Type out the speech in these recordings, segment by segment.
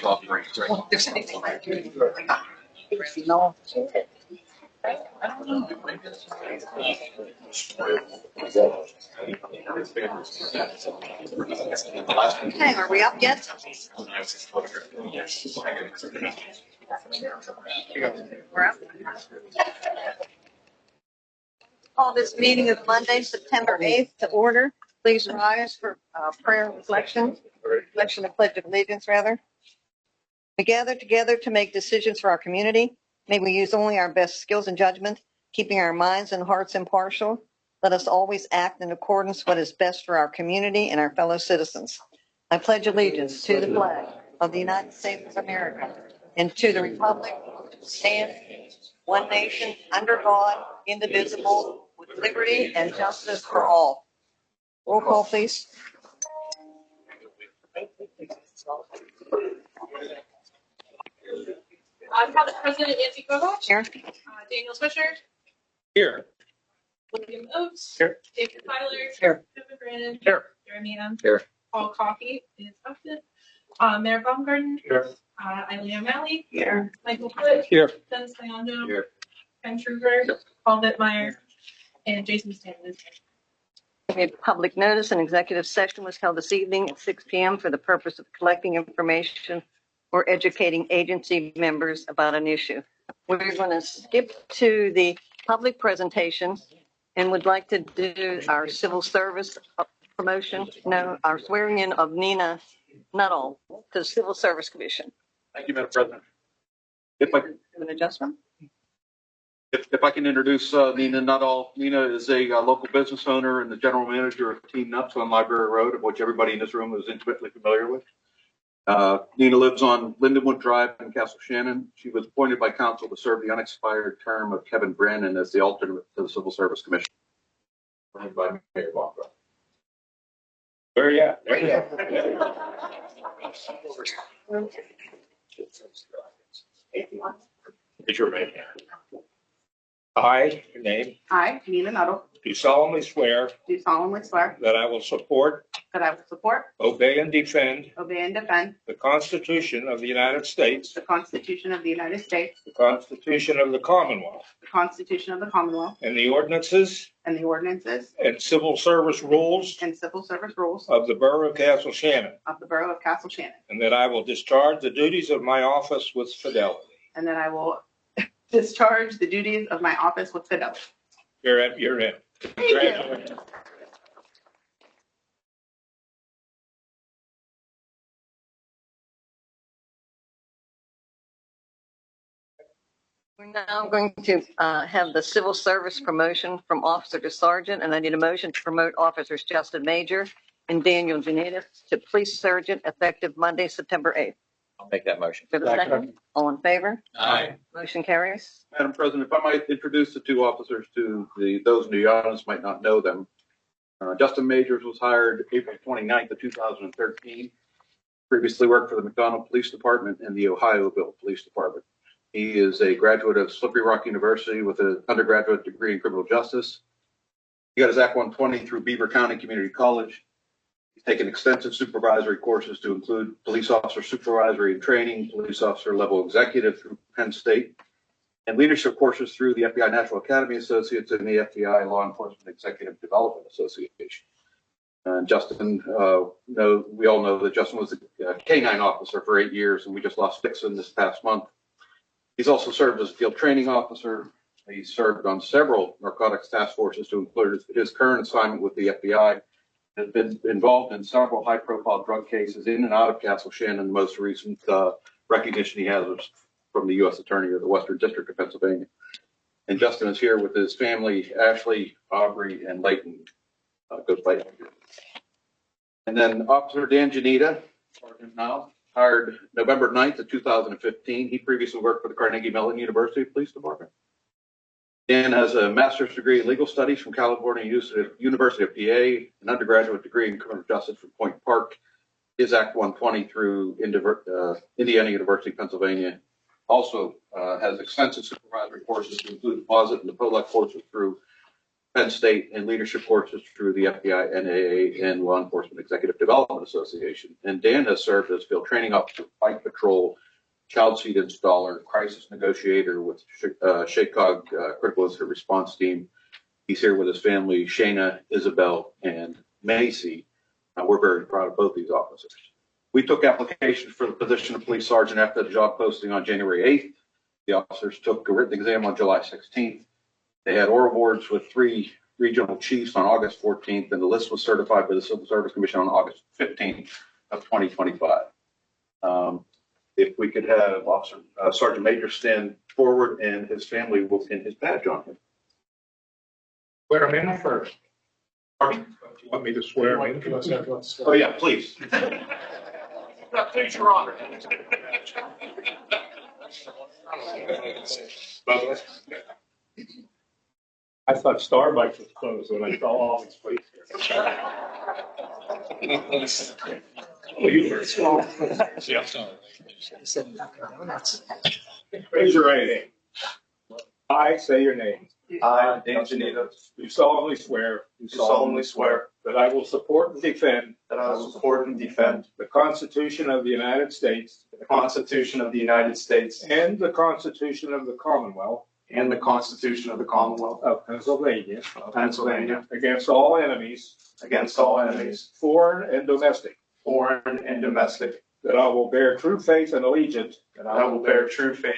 Well, if there's anything like no. Okay, are we up yet? We're up. Call this meeting of Monday, September 8th to order. Please rise for prayer and reflection and pledge of allegiance, rather. We gather together to make decisions for our community. May we use only our best skills and judgment, keeping our minds and hearts impartial. Let us always act in accordance with what is best for our community and our fellow citizens. I pledge allegiance to the flag of the United States of America and to the republic which stands one nation under God, indivisible, with liberty and justice for all. Roll call, please. Council President Nancy Kovach. Here. Daniel Swisher. Here. William Oates. Here. David Tyler. Here. Kevin Brandon. Here. Jeremy M. Here. Paul Coffey is absent. Mayor Baumgarten. Here. Eileen O'Malley. Here. Michael Foote. Here. Dennis Leondo. Here. Ken Truger. Here. Paul Wittmeyer. And Jason Stanton is here. A public notice, an executive session was held this evening at 6 p.m. for the purpose of collecting information or educating agency members about an issue. We're going to skip to the public presentation and would like to do our civil service promotion. No, our swearing in of Nina Nuttall to the Civil Service Commission. Thank you, Madam President. If I An adjustment? if I can introduce Nina Nuttall. Nina is a local business owner and the general manager of Team Nuts on Library Road, of which everybody in this room is intimately familiar with. Nina lives on Lindenwood Drive in Castle Shannon. She was appointed by council to serve the unexpired term of Kevin Brandon as the alternate to the Civil Service Commission. Appointed by Mayor Baumgarten. Where are you at? There you go. It's your name. I, your name, I, Nina Nuttall, do solemnly swear do solemnly swear that I will support, that I will support, obey, and defend obey, and defend the Constitution of the United States, the Constitution of the United States, the Constitution of the Commonwealth, the Constitution of the Commonwealth, and the ordinances and the ordinances and civil service rules and civil service rules of the Borough of Castle Shannon, of the Borough of Castle Shannon, and that I will discharge the duties of my office with fidelity. and that I will discharge the duties of my office with fidelity. You're in. Thank you. Congratulations. We're now going to have the civil service promotion from officer to sergeant, and I need a motion to promote officers Justin Major and Daniel Janita to police sergeant effective Monday, September 8th. I'll make that motion. For the second, all in favor? Aye. Motion carries. Madam President, if I might introduce the two officers to those in the audience might not know them. Justin Majors was hired April 29th of 2013. Previously worked for the McDonald Police Department and the Ohioville Police Department. He is a graduate of Slippery Rock University with an undergraduate degree in criminal justice. He got his Act 120 through Beaver County Community College. He's taken extensive supervisory courses to include police officer supervisory and training, police officer level executive through Penn State, and leadership courses through the FBI National Academy Associates and the FBI Law Enforcement Executive Development Association. And Justin, we all know that Justin was a K-9 officer for 8 years, and we just lost Dixon this past month. He's also served as a field training officer. He served on several narcotics task forces to include his current assignment with the FBI. Has been involved in several high-profile drug cases in and out of Castle Shannon. The most recent recognition he has was from the U.S. Attorney of the Western District of Pennsylvania. And Justin is here with his family, Ashley, Aubrey, and Leighton. Goes by Andrew. And then Officer Dan Janita, Sergeant now, hired November 9th of 2015. He previously worked for the Carnegie Mellon University Police Department. Dan has a master's degree in legal studies from California University of PA, an undergraduate degree in criminal justice from Point Park, his Act 120 through Indiana University, Pennsylvania. Also has extensive supervisory courses to include deposit and the POLEC courses through Penn State and leadership courses through the FBI, NAA, and Law Enforcement Executive Development Association. And Dan has served as field training officer, Bike Patrol, child seat installer, crisis negotiator with SHACOG Critical Incident Response Team. He's here with his family, Shayna, Isabel, and Macy. We're very proud of both these officers. We took applications for the position of police sergeant after the job posting on January 8th. The officers took a written exam on July 16th. They had oral boards with 3 regional chiefs on August 14th, and the list was certified by the Civil Service Commission on August 15th of 2025. If we could have Officer Sergeant Major stand forward, and his family will pin his badge on him. Swear him in first. Pardon? You want me to swear him in? Oh, yeah, please. Please, Your Honor. I thought Starbucks was closed when I saw all these places. Oh, you were small. Yeah. Raise your right hand. I say your name. I, Dan Janita, Do solemnly swear do solemnly swear that I will support and defend that I will support and defend the Constitution of the United States the Constitution of the United States and the Constitution of the Commonwealth and the Constitution of the Commonwealth of Pennsylvania of Pennsylvania against all enemies, against all enemies, foreign and domestic, foreign and domestic, that I will bear true faith and allegiance that I will bear true faith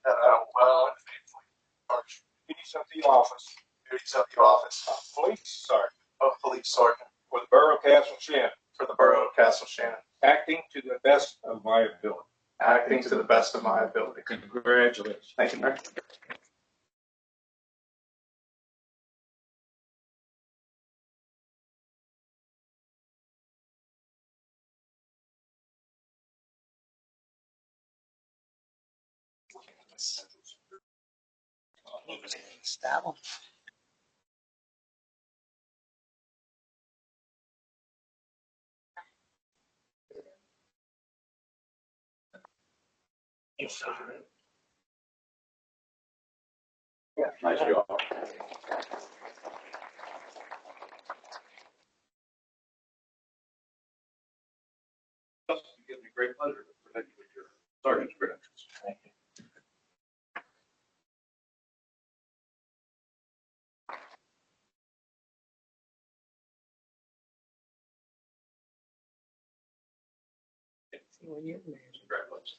that I will well and faithfully discharge duties of the office the duties of the office of police sergeant of police sergeant for the borough of Castle Shannon, for the borough of Castle Shannon, acting to the best of my ability. acting to the best of my ability. Congratulations. Thank you, Mayor. Yeah, nice job. It gives me great pleasure to present you with your sergeant's credentials. Thank you. Congratulations.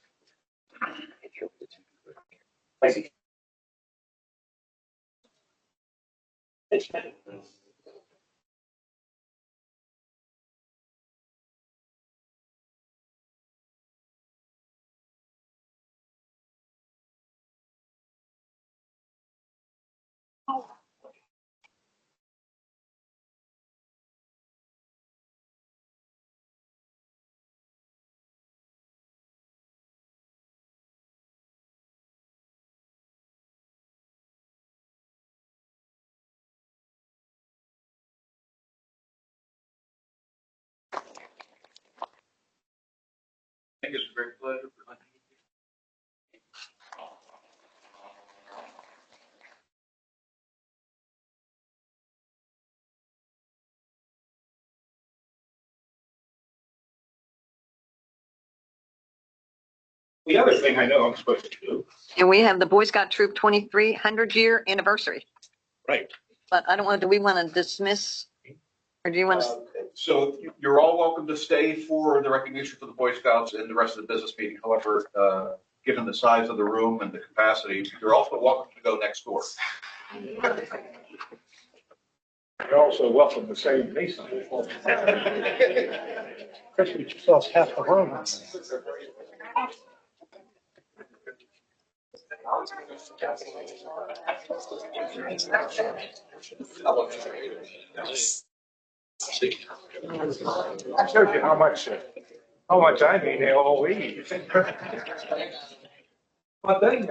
I think it's a great pleasure presenting you. The other thing I know I'm supposed to do. And we have the Boy Scout Troop 2300 year anniversary. Right. But I don't want, do we want to dismiss? Or do you want to? So you're all welcome to stay for the recognition for the Boy Scouts and the rest of the business meeting. However, given the size of the room and the capacity, you're also welcome to go next door. You're also welcome to save me something. Chris, we just lost half the room. That shows you how much I mean they all leave. But then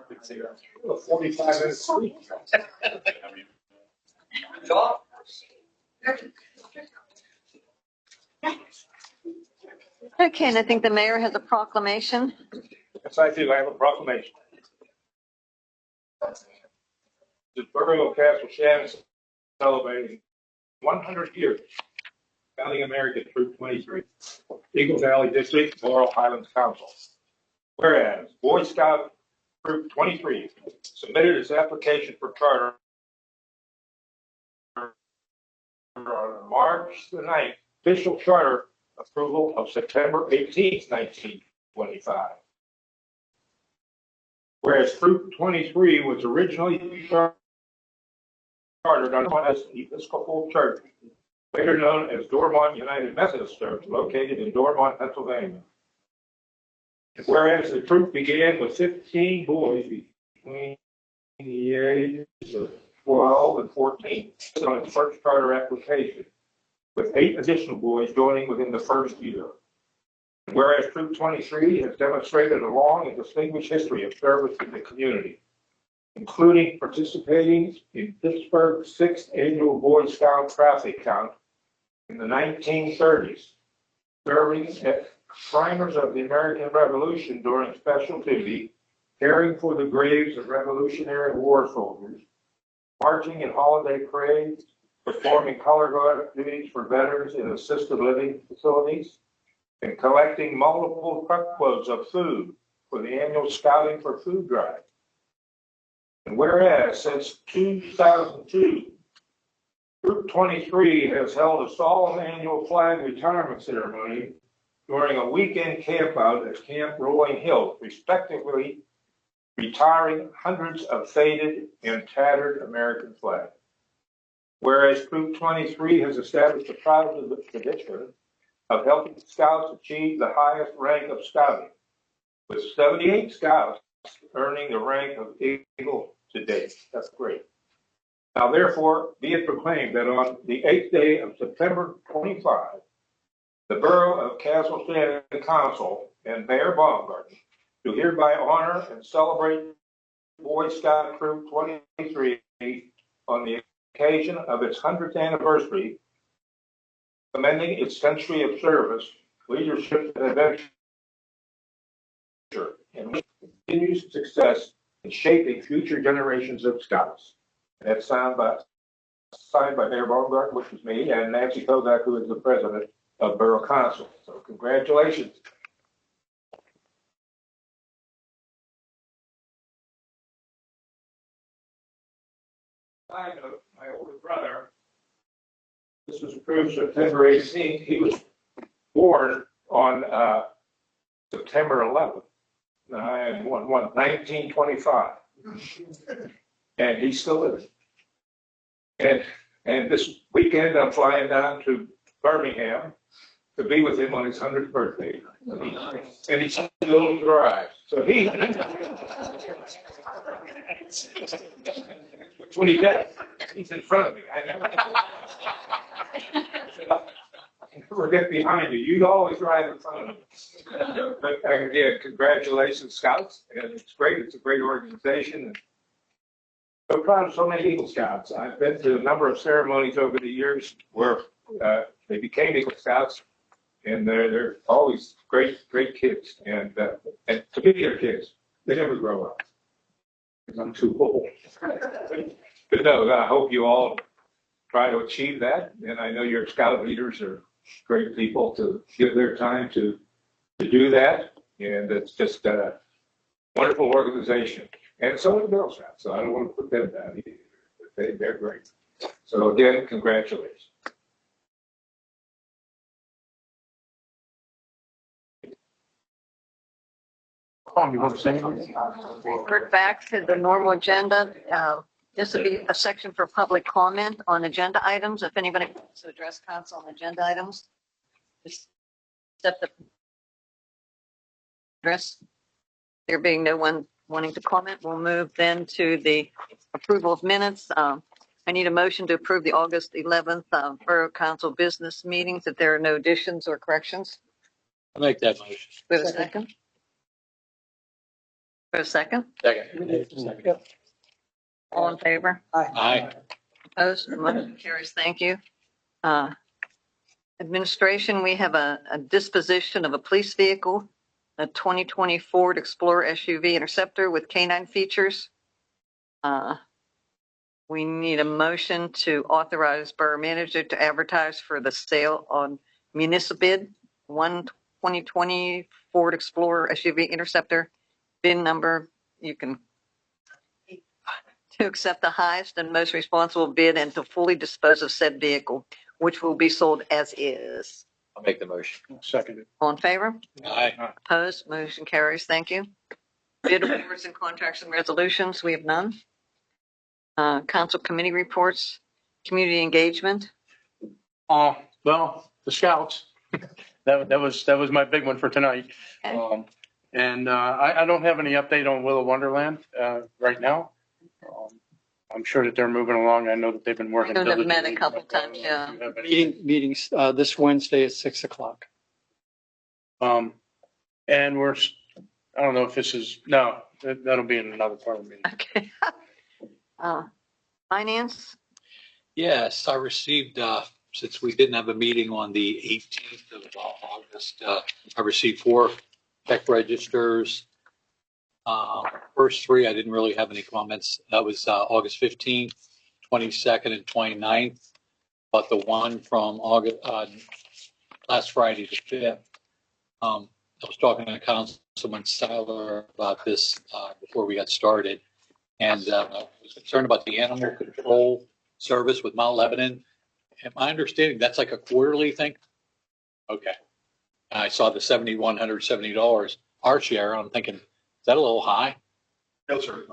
45 minutes. Okay, and I think the mayor has a proclamation. Yes, I do. I have a proclamation. The Borough of Castle Shannon celebrating 100 years. Founding American Troop 23, Eagle Valley District, Laurel Highlands Council. Whereas Boy Scout Troop 23 submitted its application for charter on March the 9th, official charter approval of September 18th, 1925. Whereas Troop 23 was originally chartered as the Episcopal Church, later known as Dormont United Methodist Church, located in Dormont, Pennsylvania. Whereas the troop began with 15 boys between the ages of 12 and 14 on its first charter application, with 8 additional boys joining within the first year. Whereas Troop 23 has demonstrated a long and distinguished history of service in the community, including participating in Pittsburgh's 6th annual Boy Scout traffic count in the 1930s, serving at Shriners of the American Revolution during special duty, caring for the graves of Revolutionary War soldiers, marching in holiday parades, performing color guard duties for veterans in assisted living facilities, and collecting multiple truckloads of food for the annual Scouting for Food drive. And whereas since 2002, Troop 23 has held a solemn annual flag retirement ceremony during a weekend campout at Camp Rolling Hill, respectively retiring hundreds of faded and tattered American flags. Whereas Troop 23 has established a proud tradition of helping scouts achieve the highest rank of scouting, with 78 scouts earning the rank of Eagle to date. That's great. Now, therefore, be it proclaimed that on the 8th day of September 25, the Borough of Castle Shannon Council and Mayor Baumgarten do hereby honor and celebrate Boy Scout Troop 23 on the occasion of its 100th anniversary, commending its century of service, leadership, and adventure, and continued success in shaping future generations of scouts. And that's signed by Mayor Baumgarten, which is me, and Nancy Kodak, who is the president of Borough Council. So congratulations. I know my older brother, this was approved September 18th. He was born on September 11th. I had 1925. And he's still living. And this weekend, I'm flying down to Birmingham to be with him on his 100th birthday. And he still drives. So he, when he does, he's in front of me. I never get behind you. You always drive in front of me. But again, congratulations, Scouts. And it's great. It's a great organization. So proud of so many Eagle Scouts. I've been to a number of ceremonies over the years where they became Eagle Scouts, and they're always great kids. And to me, they're kids. They never grow up because I'm too old. But no, I hope you all try to achieve that. And I know your Scout leaders are great people to give their time to do that. And it's just a wonderful organization. And so are the Girl Scouts, so I don't want to put them down either. They're great. So again, congratulations. You want to say anything? We're back to the normal agenda. This would be a section for public comment on agenda items. If anybody wants to address council on agenda items, just step the address. There being no one wanting to comment, we'll move then to the approval of minutes. I need a motion to approve the August 11th Borough Council business meetings if there are no additions or corrections. I'll make that motion. We have a second? For a second, Second. all in favor? Aye. Opposed? Motion carries. Thank you. Uh, Administration, we have a disposition of a police vehicle, a 2020 Ford Explorer SUV Interceptor with canine features. We need a motion to authorize borough manager to advertise for the sale on municipal bid, 2020 Ford Explorer SUV Interceptor, bid number, you can, to accept the highest and most responsible bid and to fully dispose of said vehicle, which will be sold as is. I'll make the motion. Seconded. All in favor? Aye. Opposed? Motion carries. Thank you. Bid awards and contracts and resolutions, we have none. Council committee reports, community engagement. Well, the scouts, that was my big one for tonight. Okay. And I don't have any update on Willow Wonderland right now. I'm sure that they're moving along. I know that they've been working. I know they've met a diligently. couple times, yeah. Do you have any- Meetings this Wednesday at 6:00. And I don't know if this is, no, that'll be in another part of the meeting. Okay. Finance, Yes, I received, since we didn't have a meeting on the 18th of August, I received 4 check registers. First 3, I didn't really have any comments. That was August 15th, 22nd, and 29th. But the one from August, last Friday, the 5th, I was talking to Councilman Seiler about this before we got started. And I was concerned about the animal control service with Mount Lebanon. And my understanding, that's like a quarterly thing? Okay. I saw the $7,170, our share. I'm thinking, is that a little high? No, sir.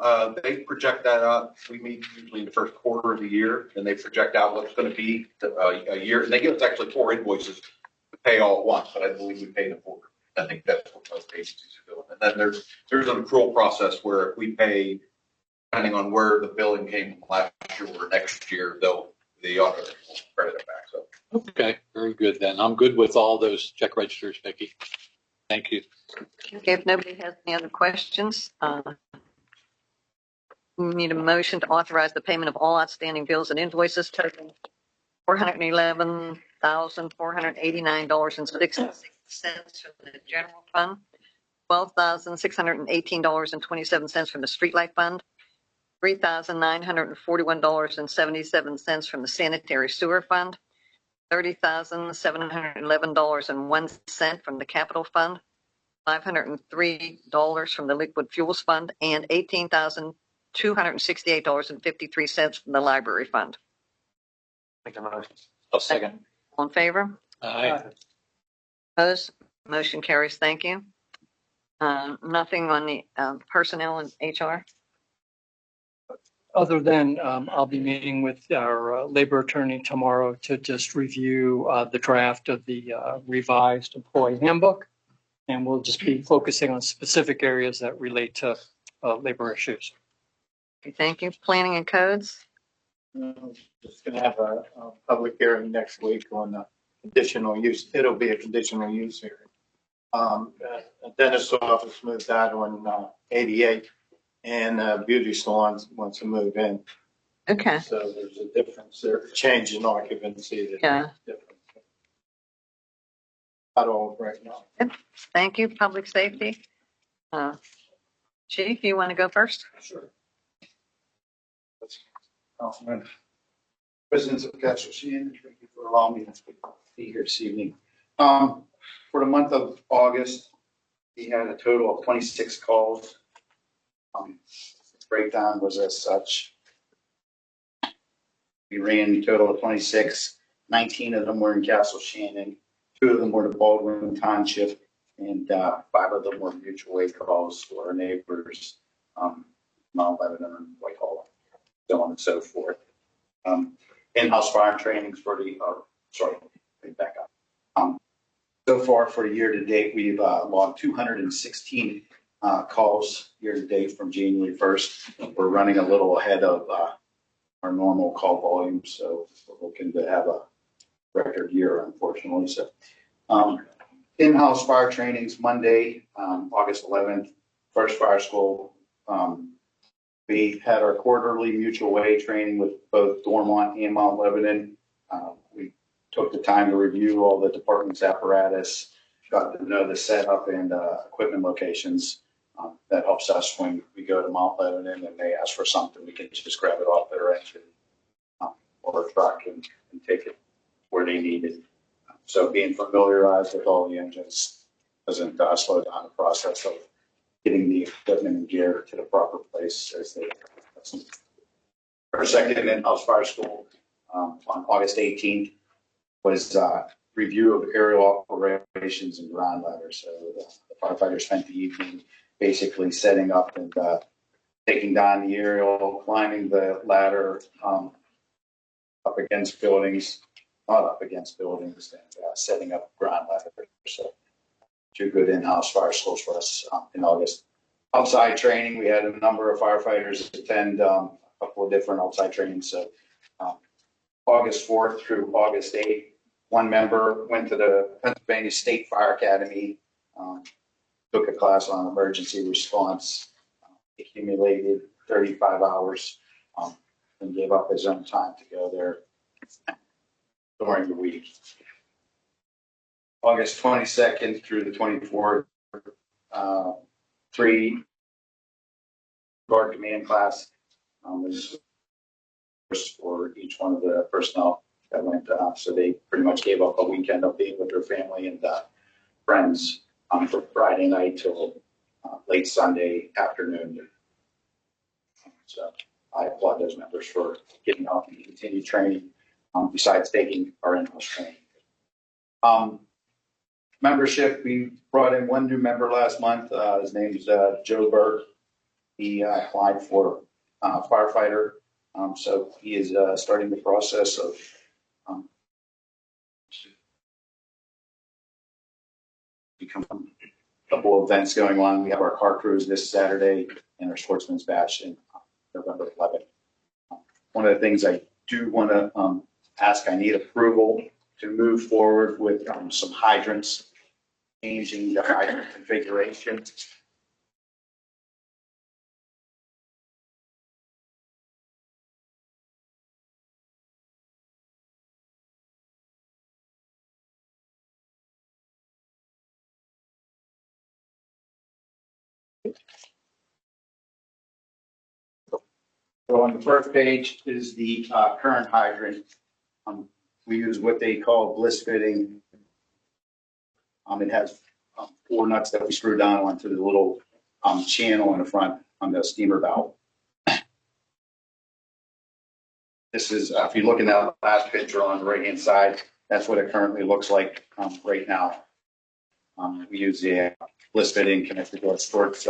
They project that out. We meet usually in the first quarter of the year, and they project out what it's going to be a year. And they give us actually 4 invoices to pay all at once, but I believe we pay the 4. I think that's what most agencies are doing. And then there's an accrual process where if we pay, depending on where the billing came from last year or next year, the auditor will credit it back. So. Okay, very good then. I'm good with all those check registers, Vicki. Thank you. okay, if nobody has any other questions, we need a motion to authorize the payment of all outstanding bills and invoices totaling $411,489.66 from the general fund, $12,618.27 from the streetlight fund, $3,941.77 from the sanitary sewer fund, $30,711.01 from the capital fund, $503 from the liquid fuels fund, and $18,268.53 from the library fund. Make the motion. I'll second. All in favor? Aye. Opposed? Motion carries. Thank you. Nothing on the personnel and HR. Other than I'll be meeting with our labor attorney tomorrow to just review the draft of the revised employee handbook. And we'll just be focusing on specific areas that relate to labor issues. Okay, thank you. Planning and codes. Just gonna have a public hearing next week on the conditional use. It'll be a conditional use hearing. Dentist's office moved out on 88 and beauty salons wants to move in. Okay. So there's a difference there, change in occupancy. Yeah. Different. Not all right now. Thank you. Public safety. Chief, you want to go first? Sure. Residents of Castle Shannon, thank you for allowing me to be here this evening. For the month of August, we had a total of 26 calls. Breakdown was as such. We ran a total of 26. 19 of them were in Castle Shannon. 2 of them were to Baldwin Township, and 5 of them were mutual aid calls to our neighbors, Mount Lebanon and Whitehall, so on and so forth. In-house fire trainings for the, back up. So far for the year to date, we've logged 216 calls year to date from January 1st. We're running a little ahead of our normal call volume, so we're looking to have a record year, unfortunately. So, in-house fire trainings Monday, August 11th, first fire school We had our quarterly mutual aid training with both Dormont and Mount Lebanon. We took the time to review all the department's apparatus, got to know the setup and equipment locations. That helps us when we go to Mount Lebanon and they ask for something, we can just grab it off their engine or truck and take it where they need it. So being familiarized with all the engines doesn't slow down the process of getting the equipment and gear to the proper place as they. Our second in-house fire school on August 18th was review of aerial operations and ground ladders. So the firefighters spent the evening basically setting up and taking down the aerial, climbing the ladder up against buildings, not up against buildings, and setting up ground ladders. So two good in-house fire schools for us in August. Outside training, we had a number of firefighters attend a couple of different outside trainings. So August 4th through August 8th, one member went to the Pennsylvania State Fire Academy, took a class on emergency response, accumulated 35 hours, and gave up his own time to go there during the week. August 22nd through the 24th, 3 guard command class was for each one of the personnel that went. So they pretty much gave up a weekend of being with their family and friends from Friday night till late Sunday afternoon. So I applaud those members for getting off and continue training besides taking our in-house training. Membership, we brought in one new member last month. His name is Joe Burke. He applied for firefighter. So he is starting the process of become a couple of events going on. We have our car cruise this Saturday and our sportsman's bash in November 11th. One of the things I do want to ask, I need approval to move forward with some hydrants, changing the hydrant configuration. So on the first page is the current hydrant. We use what they call bliss fitting. It has 4 nuts that we screw down onto the little channel in the front on the steamer valve. This is, if you look in that last picture on the right-hand side, that's what it currently looks like right now. We use the bliss fitting connected to our storage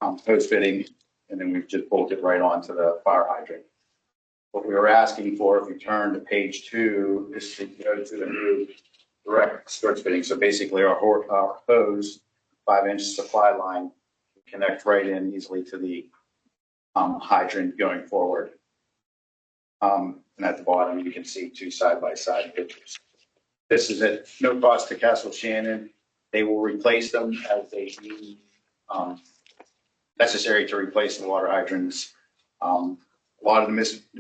hose fitting, and then we've just bolted right onto the fire hydrant. What we were asking for, if you turn to page 2, is to go to the new direct storage fitting. So basically our hose, 5-inch supply line, connect right in easily to the hydrant going forward. And at the bottom, you can see 2 side-by-side pictures. This is at no cost to Castle Shannon. They will replace them as they need necessary to replace the water hydrants. A lot of the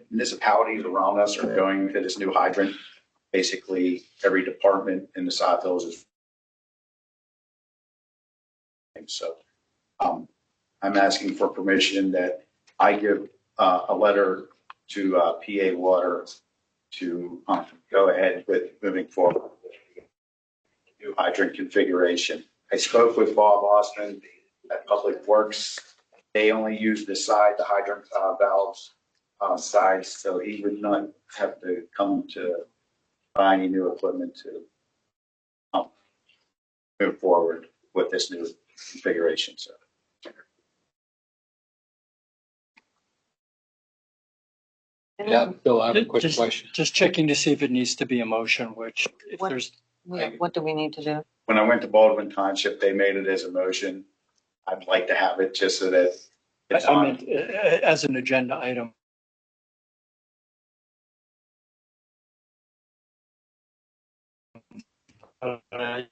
municipalities around us are going to this new hydrant. Basically, every department in the South Hills is. So I'm asking for permission that I give a letter to PA Water to go ahead with moving forward with the new hydrant configuration. I spoke with Bob Osman at Public Works. They only use the side, the hydrant valves sides, so he would not have to come to buy any new equipment to move forward with this new configuration. So. Yeah, Bill, I have a quick Just- question. Just checking to see if it needs to be a motion, which if What- there's, What do we need to do? When I went to Baldwin Township, they made it as a motion. I'd like to have it just so that it's I on. meant as an agenda item. I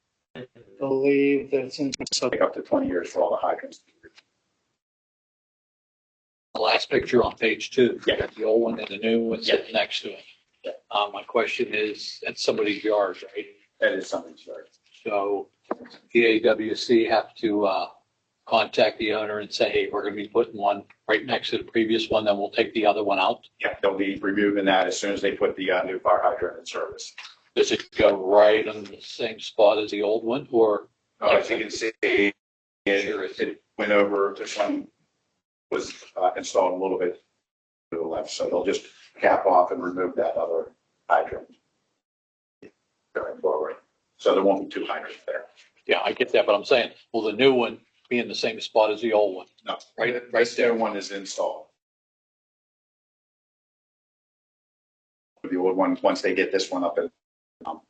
believe that since, so Take up to 20 years for all the hydrants. last picture on page 2. Yeah. Got the old one and the new one sitting next to it. Yeah. My question is, that's somebody's yard, right? That is something sure. So PAWC have to contact the owner and say, hey, we're going to be putting one right next to the previous one, then we'll take the other one out. Yeah, they'll be removing that as soon as they put the new fire hydrant in service. Does it go right on the same spot as the old one, or? As you can see, it went over, this one was installed a little bit to the left, so they'll just cap off and remove that other hydrant going forward. So there won't be two hydrants there. Yeah, I get that, but I'm saying, will the new one be in the same spot as the old one? No, Right this there. new one is installed. The old one, once they get this one up,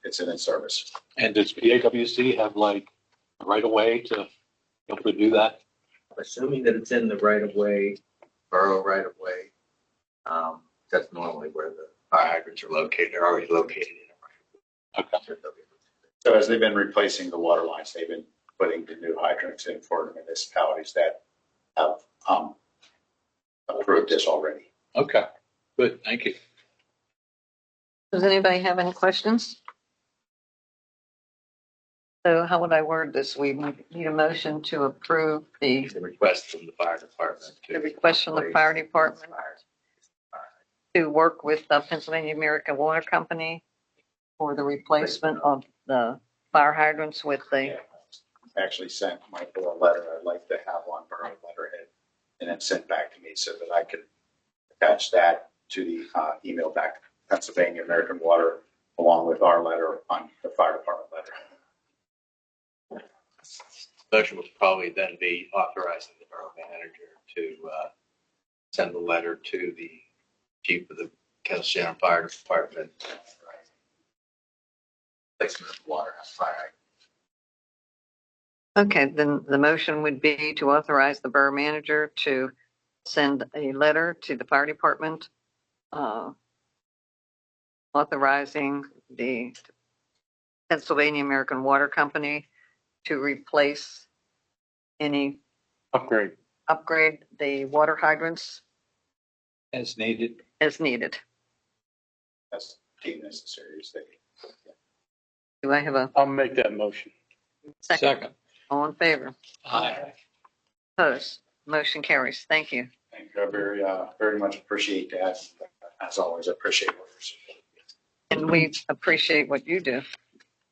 it's in service. And does PAWC have like right of way to be able to do that? Assuming that it's in the right of way, borough right of way, that's normally where the fire hydrants are located. They're already located in a right of way. Okay. So as they've been replacing the water lines, they've been putting the new hydrants in for the municipalities that have approved this already. Okay, good, thank you. Does anybody have any questions? So how would I word this? We need a motion to approve the Request from the fire department. request from the fire department to work with the Pennsylvania American Water Company for the replacement of the fire hydrants with the, Actually sent Michael a letter I'd like to have on borough letterhead and then sent back to me so that I could attach that to the email back to Pennsylvania American Water along with our letter on the fire department letter. Motion would probably then be authorizing the borough manager to send a letter to the chief of the Kettleston Fire Department. Placement of water fire. okay, then the motion would be to authorize the borough manager to send a letter to the fire department authorizing the Pennsylvania American Water Company to replace any upgrade the water hydrants As needed. as needed. That's deemed necessary. Do I have a I'll make that motion. second? All in favor? Aye. Opposed? Motion carries. Thank you. Thank you. I very much appreciate that. As always, I appreciate what you're saying. And we appreciate what you do.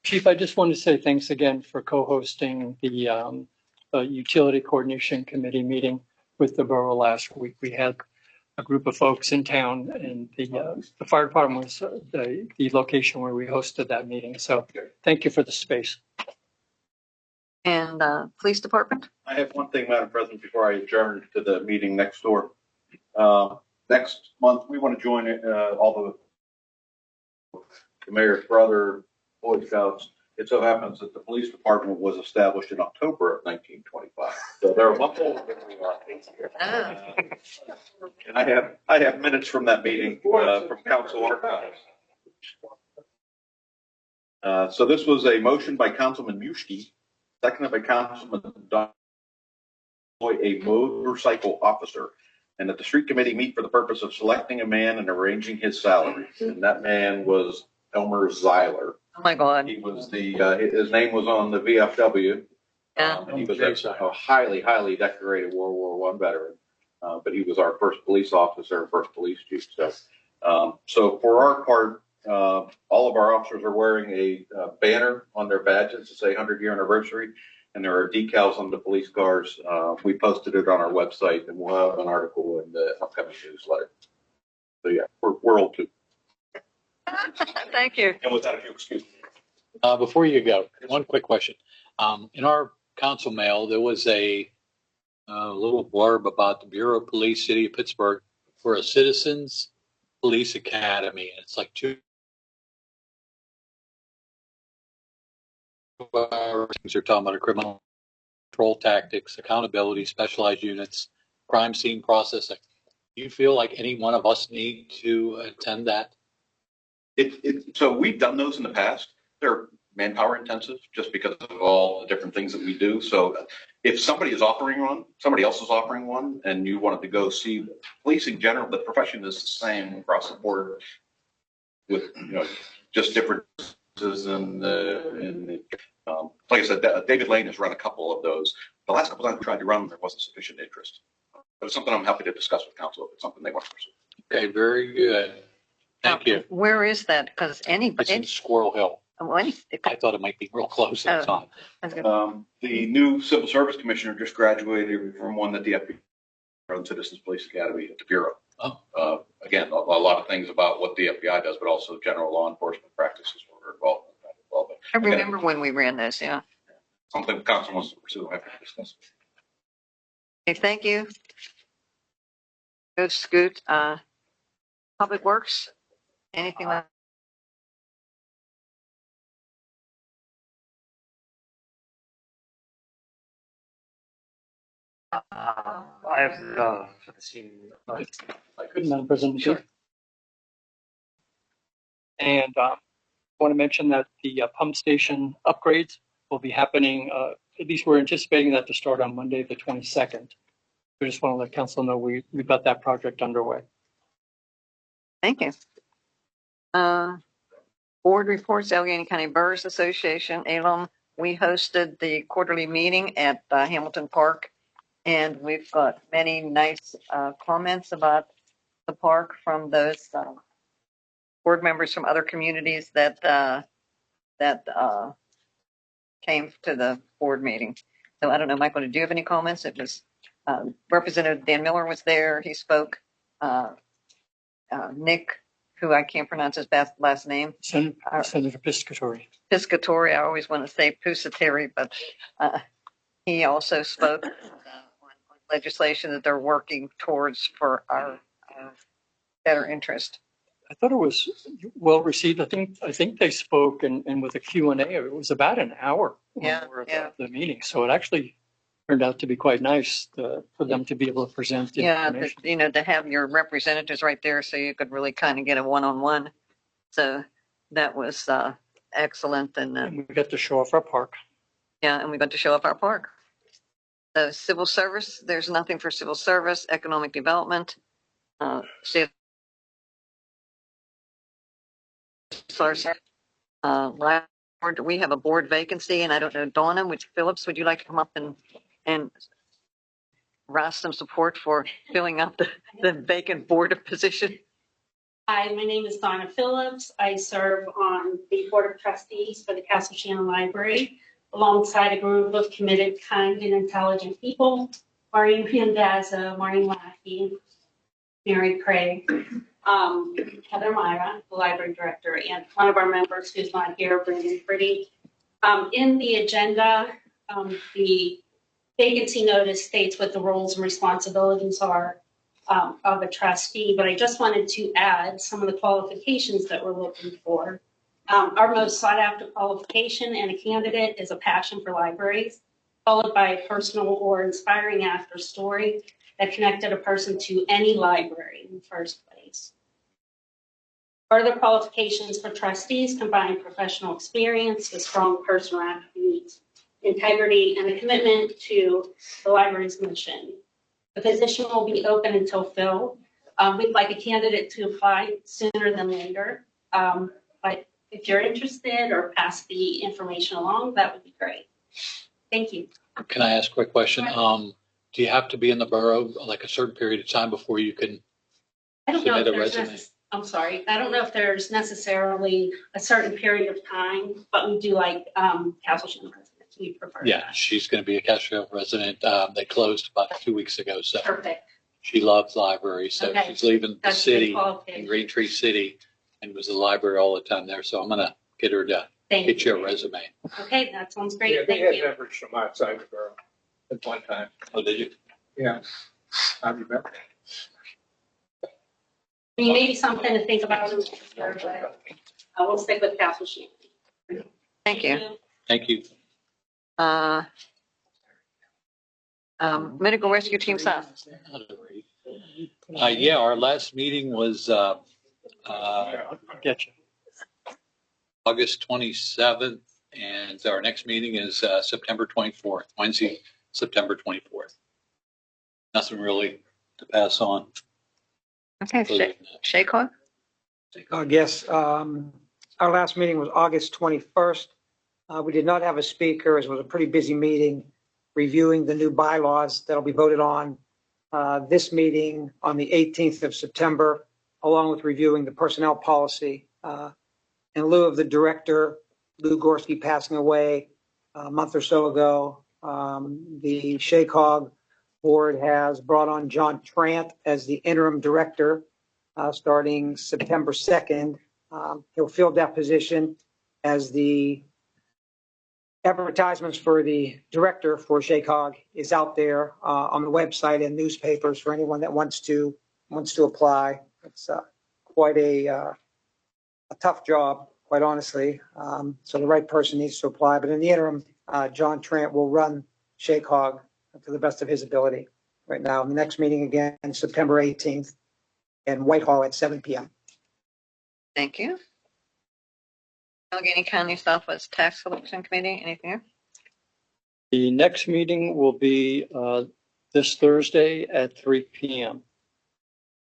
Chief, I just wanted to say thanks again for co-hosting the Utility Coordination Committee meeting with the borough last week. We had a group of folks in town, and the fire department was the location where we hosted that meeting. So thank you for the space. And police department? I have one thing, Madam President, before I adjourn to the meeting next door. Next month, we want to join all the mayor's brother, Boy Scouts. It so happens that the police department was established in October of 1925. So they're a month older than we are. And I have minutes from that meeting from council archives. So this was a motion by Councilman Muschke, seconded by Councilman Don, a motorcycle officer, and that the street committee meet for the purpose of selecting a man and arranging his salary. And that man was Elmer Zeiler. Oh my God. He was his name was on the VFW. Yeah. And he was a highly, highly decorated World War I veteran. But he was our first police officer, first police chief. So for our part, all of our officers are wearing a banner on their badges to say 100-year anniversary. And there are decals on the police cars. We posted it on our website, and we'll have an article in the upcoming newsletter. So yeah, we're old too. Thank you. And with that, if you excuse me. Before you go, one quick question. In our council mail, there was a little blurb about the Bureau of Police, City of Pittsburgh, for a Citizens Police Academy. And it's like 2 things are talking about: criminal control tactics, accountability, specialized units, crime scene processing. Do you feel like any one of us need to attend that? So we've done those in the past. They're manpower intensive just because of all the different things that we do. So if somebody is offering one, somebody else is offering one, and you wanted to go see policing general, the profession is the same across the board with, just differences like I said, David Lane has run a couple of those. The last couple times we tried to run them, there wasn't sufficient interest. But it's something I'm happy to discuss with council if it's something they want to pursue. Okay, very good. Thank you. Where is that? Because It's anybody, in Squirrel Hill. I thought it might be real close at the time. The new civil service commissioner just graduated from one that the FBI runs, Citizens Police Academy at the Bureau. Oh. Again, a lot of things about what the FBI does, but also general law enforcement practices were involved in that as well. But I remember when we ran this, yeah. Something the council wants to pursue, I have to discuss. Okay, thank you. Go Scoot. Public Works, anything like? I have seen. Madam President. Sure. And I want to mention that the pump station upgrades will be happening, at least we're anticipating that to start on Monday, the 22nd. We just want to let council know we've got that project underway. Thank you. Board reports, Allegheny County Boroughs Association, ALUM. We hosted the quarterly meeting at Hamilton Park, and we've got many nice comments about the park from those board members from other communities that came to the board meeting. So I don't know, Michael, did you have any comments? It was Representative Dan Miller was there. He spoke. Nick, who I can't pronounce his last name. Senator Piscatori. Piscatori. I always want to say Pusateri, but he also spoke on legislation that they're working towards for our better interest. I thought it was well received. I think they spoke and with a Q&A, it was about an hour the meeting. So it actually turned out to be quite nice for them to be able to present the information. To have your representatives right there so you could really kind of get a one-on-one. So that was excellent. And we got to show off our park. Yeah, and we got to show off our park. The civil service, there's nothing for civil service, economic development, state we have a board vacancy, and I don't know, Donna, Phillips, would you like to come up and raise some support for filling out the vacant board position? Hi, my name is Donna Phillips. I serve on the Board of Trustees for the Castle Shannon Library alongside a group of committed, kind, and intelligent people. Maureen Piandazza, Maureen Lackey, Mary Craig, Heather Myra, the library director, and one of our members who's not here, Brendan Pretty. In the agenda, the vacancy notice states what the roles and responsibilities are of a trustee, but I just wanted to add some of the qualifications that we're looking for. Our most sought after qualification and a candidate is a passion for libraries, followed by a personal or inspiring act or story that connected a person to any library in the first place. Further qualifications for trustees combine professional experience with strong personal attributes, integrity, and a commitment to the library's mission. The position will be open until filled. We'd like a candidate to apply sooner than later. But if you're interested or pass the information along, that would be great. Thank you. Can I ask a quick question? Do you have to be in the borough like a certain period of time before you can submit a resume? I'm sorry. I don't know if there's necessarily a certain period of time, but we do like Castle Shannon residents. We prefer. Yeah, she's going to be a Castle Shannon resident. They closed about 2 weeks ago. So perfect. She loves libraries. So okay. She's leaving the city in Green Tree City City and was the library all the time there. So I'm going to get her to get you a resume. Okay, that sounds great. Yeah, Thank we had you. members from outside the borough at one time. Oh, did you? Yeah, I remember. I mean, maybe something to think about in the future, but we'll stick with Castle Shannon. Thank you. Thank you. Medical Rescue Team South. Yeah, our last meeting was Get you. August 27th, And our next meeting is September 24th, Wednesday, September 24th. Nothing really to pass on. Okay, Shaycog? Yes, our last meeting was August 21st. We did not have a speaker, as it was a pretty busy meeting reviewing the new bylaws that'll be voted on this meeting on the 18th of September, along with reviewing the personnel policy. In lieu of the director, Lou Gorski, passing away a month or so ago, the Shaycog board has brought on John Trant as the interim director starting September 2nd. He'll fill that position as the advertisements for the director for Shaycog is out there on the website and newspapers for anyone that wants to apply. It's quite a tough job, quite honestly. So the right person needs to apply. But in the interim, John Trant will run Shaycog to the best of his ability right now. The next meeting again, September 18th in Whitehall at 7 p.m. Thank you. Allegheny County Southwest Tax Collection Committee, anything else? The next meeting will be this Thursday at 3 p.m.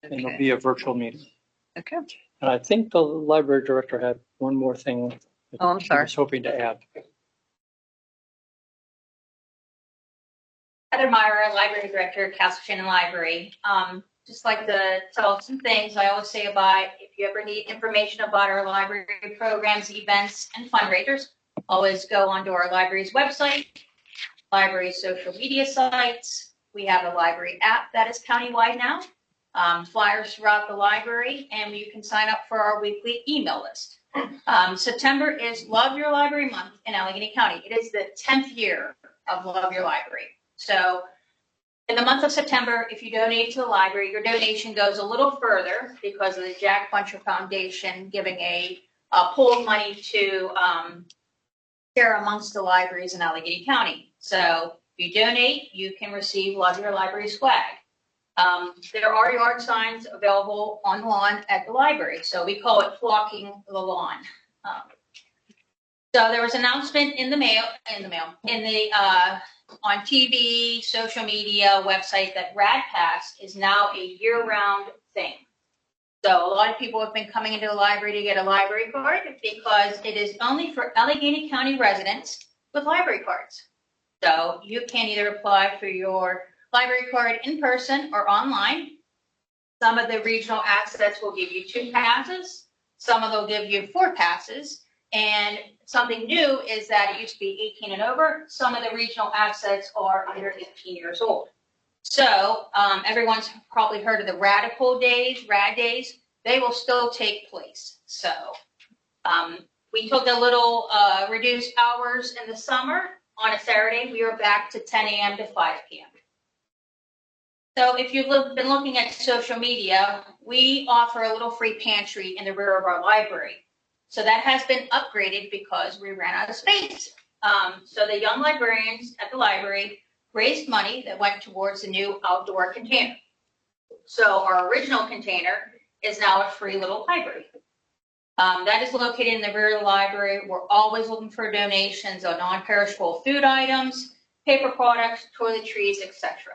And it'll be a virtual meeting. Okay. And I think the library director had one more thing that Oh, I'm she sorry. was hoping to add. Heather Meyer, Library Director, Castle Shannon Library. Just like to tell some things I always say about if you ever need information about our library programs, events, and fundraisers, always go onto our library's website, library social media sites. We have a library app that is countywide now, flyers throughout the library, and you can sign up for our weekly email list. September is Love Your Library Month in Allegheny County. It is the 10th year of Love Your Library. So in the month of September, if you donate to the library, your donation goes a little further because of the Jack Buncher Foundation giving a pool of money to share amongst the libraries in Allegheny County. So if you donate, you can receive Love Your Library swag. There are yard signs available on the lawn at the library, so we call it flocking the lawn. So there was an announcement on TV, social media, website that RadPass is now a year-round thing. So a lot of people have been coming into the library to get a library card because it is only for Allegheny County residents with library cards. So you can either apply for your library card in person or online. Some of the regional access will give you 2 passes. Some of them will give you 4 passes. And something new is that it used to be 18 and over. Some of the regional assets are under 18 years old. So everyone's probably heard of the Radical Days, RAD Days. They will still take place. So we took a little reduced hours in the summer. On a Saturday, we were back to 10 a.m. to 5 p.m. So if you've been looking at social media, we offer a little free pantry in the rear of our library. So that has been upgraded because we ran out of space. So the young librarians at the library raised money that went towards the new outdoor container. So our original container is now a free little library. That is located in the rear of the library. We're always looking for donations on non-perishable food items, paper products, toiletries, etc.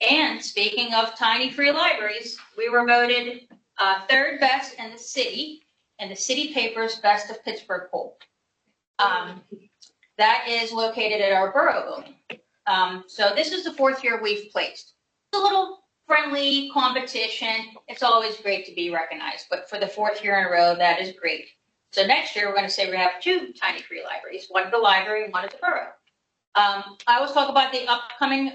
And speaking of tiny free libraries, we were voted 3rd best in the city paper's Best of Pittsburgh poll. That is located at our borough building. So this is the 4th year we've placed. It's a little friendly competition. It's always great to be recognized, but for the 4th year in a row, that is great. So next year, we're going to say we have 2 tiny free libraries, one at the library and one at the borough. I always talk about the upcoming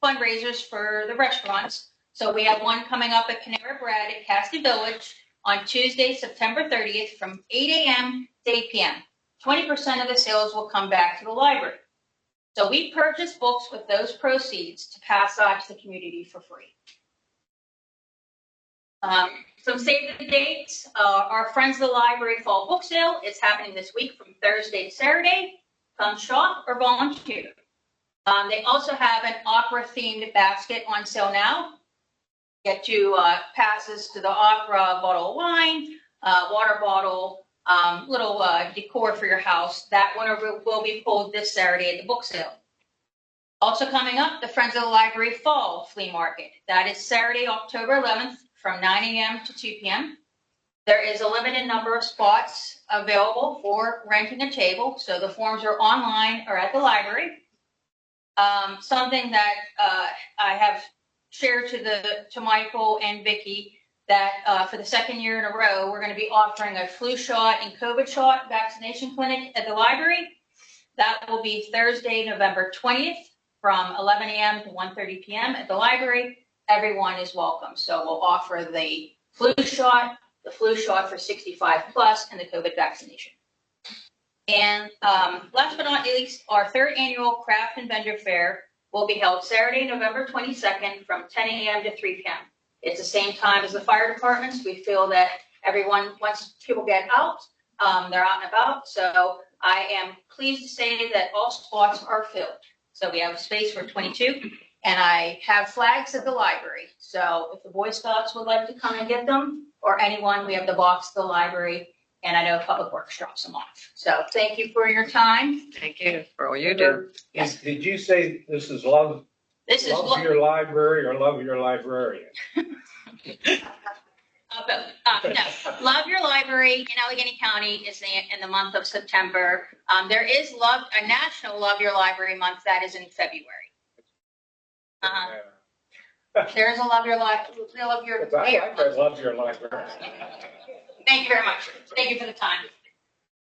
fundraisers for the restaurants. So we have one coming up at Panera Bread at Casti Village on Tuesday, September 30th from 8 a.m. to 8 p.m. 20% of the sales will come back to the library. So we purchase books with those proceeds to pass on to the community for free. Some save the dates. Our Friends of the Library Fall Book Sale is happening this week from Thursday to Saturday. Come shop or volunteer. They also have an opera-themed basket on sale now. Get 2 passes to the opera, a bottle of wine, water bottle, little decor for your house. That winner will be pulled this Saturday at the book sale. Also coming up, the Friends of the Library Fall Flea Market. That is Saturday, October 11th from 9 a.m. to 2 p.m. There is a limited number of spots available for renting a table, so the forms are online or at the library. Something that I have shared to Michael and Vicki, that for the second year in a row, we're going to be offering a flu shot and COVID shot vaccination clinic at the library. That will be Thursday, November 20th from 11 a.m. to 1:30 p.m. at the library. Everyone is welcome. So we'll offer the flu shot for 65 plus, and the COVID vaccination. And last but not least, our third annual Craft and Vendor Fair will be held Saturday, November 22nd from 10 a.m. to 3 p.m. It's the same time as the fire departments. We feel that everyone, once people get out, they're out and about. So I am pleased to say that all spots are filled. So we have a space for 22, and I have flags at the library. So if the Boy Scouts would like to come and get them, or anyone, we have the box at the library, and I know Public Works drops them off. So thank you for your time. Thank you for all you do. Yes. Did you say this is love your library or love your librarian? No, Love Your Library in Allegheny County is in the month of September. There is a National Love Your Library month that is in February. There's a Love Your Library. I love your library. Thank you very much. Thank you for the time.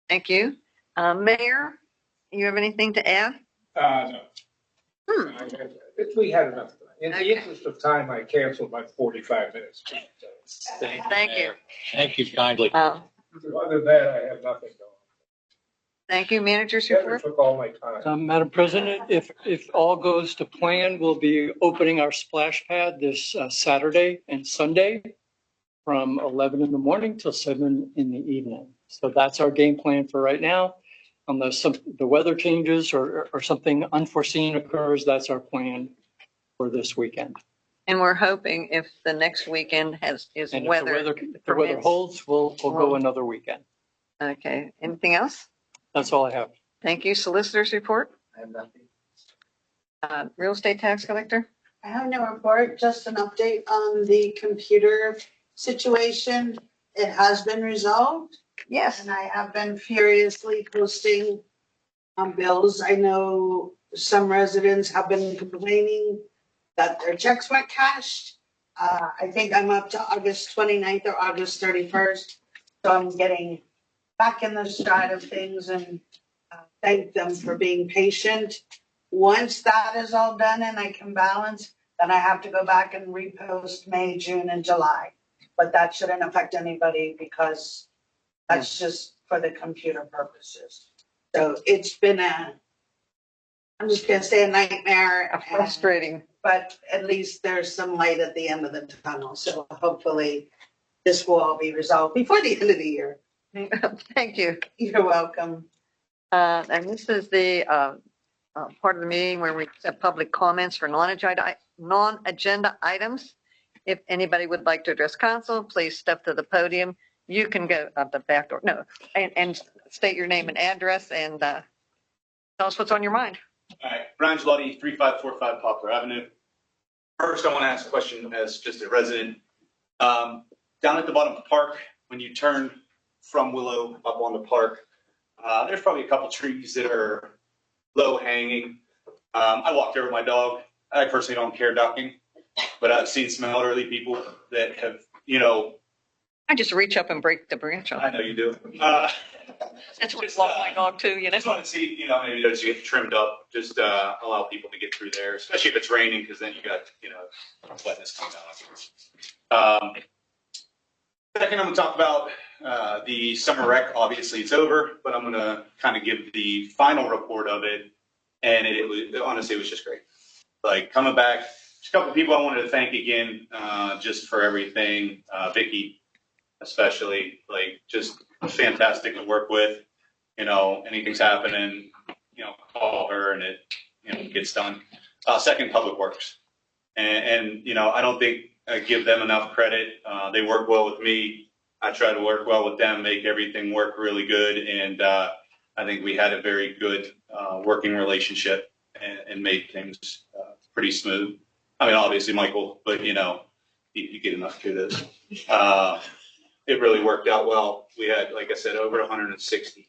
Thank you. Mayor, you have anything to add? No. We had enough time. In the interest of time, I canceled my 45 minutes. Thank you. Thank you kindly. Other than that, I have nothing going. Thank you, Manager's Never report. took all my time. Madam President, if all goes to plan, we'll be opening our splash pad this Saturday and Sunday from 11 in the morning till 7 in the evening. So that's our game plan for right now. Unless the weather changes or something unforeseen occurs, that's our plan for this weekend. And we're hoping if the next weekend is And weather. if the weather holds, we'll go another weekend. Okay. Anything else? That's all I have. Thank you. Solicitor's report. I have nothing. Real estate tax collector. I have no report, just an update on the computer situation. It has been resolved. Yes. And I have been furiously posting bills. I know some residents have been complaining that their checks weren't cashed. I think I'm up to August 29th or August 31st. So I'm getting back in the stride of things, and thank them for being patient. Once that is all done and I can balance, then I have to go back and repost May, June, and July. But that shouldn't affect anybody because that's just for the computer purposes. So it's been I'm just gonna say a nightmare. Frustrating. But at least there's some light at the end of the tunnel. So hopefully this will all be resolved before the end of the year. Thank you. You're welcome. And this is the part of the meeting where we accept public comments for non-agenda items. If anybody would like to address council, please step to the podium. You can go up the back door. No, and state your name and address and tell us what's on your mind. All right, Brian Gelotti, 3545 Poplar Avenue. First, I want to ask a question as just a resident. Down at the bottom of the park, when you turn from Willow up on the park, there's probably a couple trees that are low hanging. I walked there with my dog. I personally don't care ducking, but I've seen some elderly people that have, I just reach up and break the branch off. I know you do. That's what love my dog too, I just want to see, maybe those get trimmed up, just allow people to get through there, especially if it's raining, because then you got, wetness coming down. Second, I'm going to talk about the summer rec. Obviously, it's over, but I'm going to kind of give the final report of it. And it was, honestly, it was just great. Like coming back, just a couple of people I wanted to thank again, just for everything. Vicki, especially, like just fantastic to work with. Anything's happening, call her and it, gets done. Second, Public Works. And I don't think I give them enough credit. They work well with me. I try to work well with them, make everything work really good. And I think we had a very good working relationship and made things pretty smooth. I mean, obviously, Michael, but you get enough kudos. It really worked out well. We had, like I said, over 160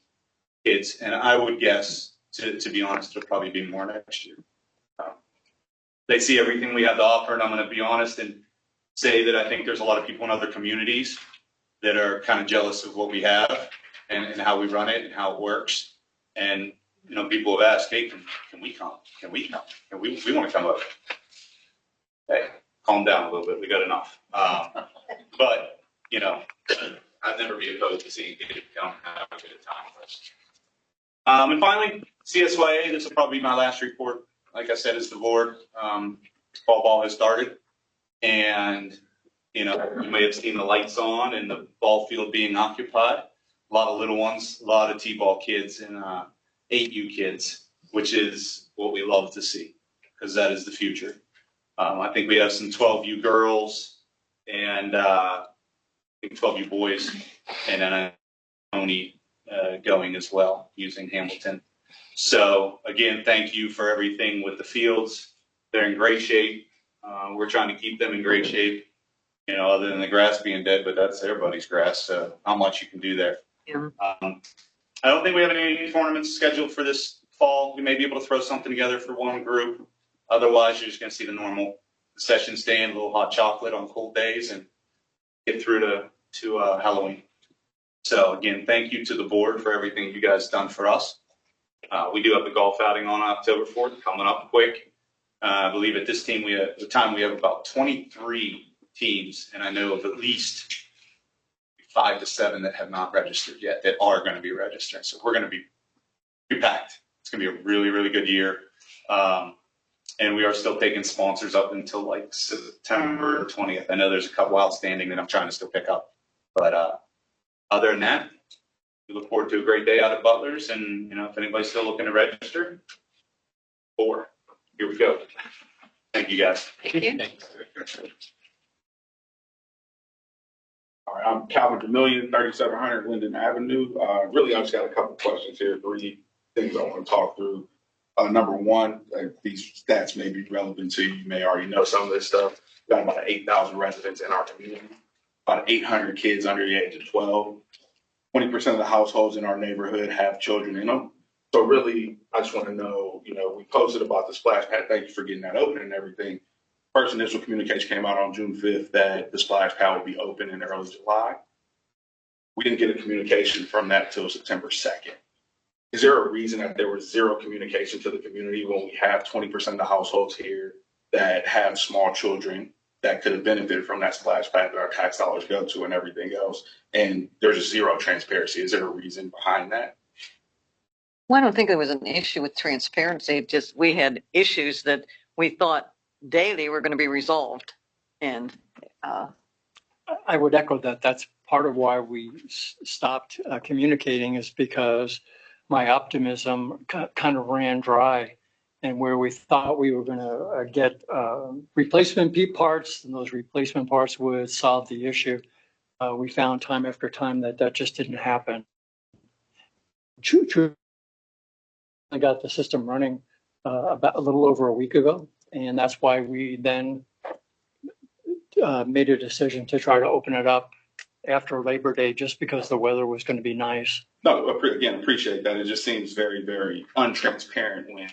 kids, and I would guess, to be honest, it'll probably be more next year. They see everything we have to offer, and I'm going to be honest and say that I think there's a lot of people in other communities that are kind of jealous of what we have and how we run it and how it works. And people have asked, hey, can we come? Can we come? And we want to come over. Hey, calm down a little bit. We got enough. But I'd never be opposed to seeing kids come have a good time with us. And finally, CSYA. This will probably be my last report. Like I said, it's the board. Fall ball has started, and you may have seen the lights on and the ball field being occupied. A lot of little ones, a lot of T-ball kids, and 8U kids, which is what we love to see, because that is the future. I think we have some 12U girls and I think 12U boys, and then Tony going as well using Hamilton. So again, thank you for everything with the fields. They're in great shape. We're trying to keep them in great shape, other than the grass being dead, but that's everybody's grass. So not much you can do there. Yeah. I don't think we have any tournaments scheduled for this fall. We may be able to throw something together for one group. Otherwise, you're just going to see the normal session stand, a little hot chocolate on cold days, and get through to Halloween. So again, thank you to the board for everything you guys done for us. We do have the golf outing on October 4th coming up quick. I believe at this time we have about 23 teams, and I know of at least 5 to 7 that have not registered yet that are going to be registering. So we're going to be packed. It's going to be a really, really good year. And we are still taking sponsors up until like September 20th. I know there's a couple outstanding that I'm trying to still pick up. But other than that, we look forward to a great day out at Butler's. And, if anybody's still looking to register, here we go. Thank you, guys. Thank you. All right, I'm Calvin DeMillion, 3700 Linden Avenue. Really, I just got a couple questions here, 3 things I want to talk through. Number one, these stats may be relevant to you. You may already know some of this stuff. We've got about 8,000 residents in our community, about 800 kids under the age of 12. 20% of the households in our neighborhood have children in them. So really, I just want to know, we posted about the splash pad. Thank you for getting that open and everything. First initial communication came out on June 5th that the splash pad will be open in early July. We didn't get a communication from that till September 2nd. Is there a reason that there was zero communication to the community when we have 20% of the households here that have small children that could have benefited from that splash pad that our tax dollars go to and everything else, and there's zero transparency? Is there a reason behind that? Well, I don't think there was an issue with transparency. Just we had issues that we thought daily were going to be resolved. And I would echo that. That's part of why we stopped communicating, is because my optimism kind of ran dry, and where we thought we were going to get replacement parts, and those replacement parts would solve the issue. We found time after time that just didn't happen. True. I got the system running about a little over a week ago, and that's why we then made a decision to try to open it up after Labor Day, just because the weather was going to be nice. No, again, appreciate that. It just seems very, very untransparent when,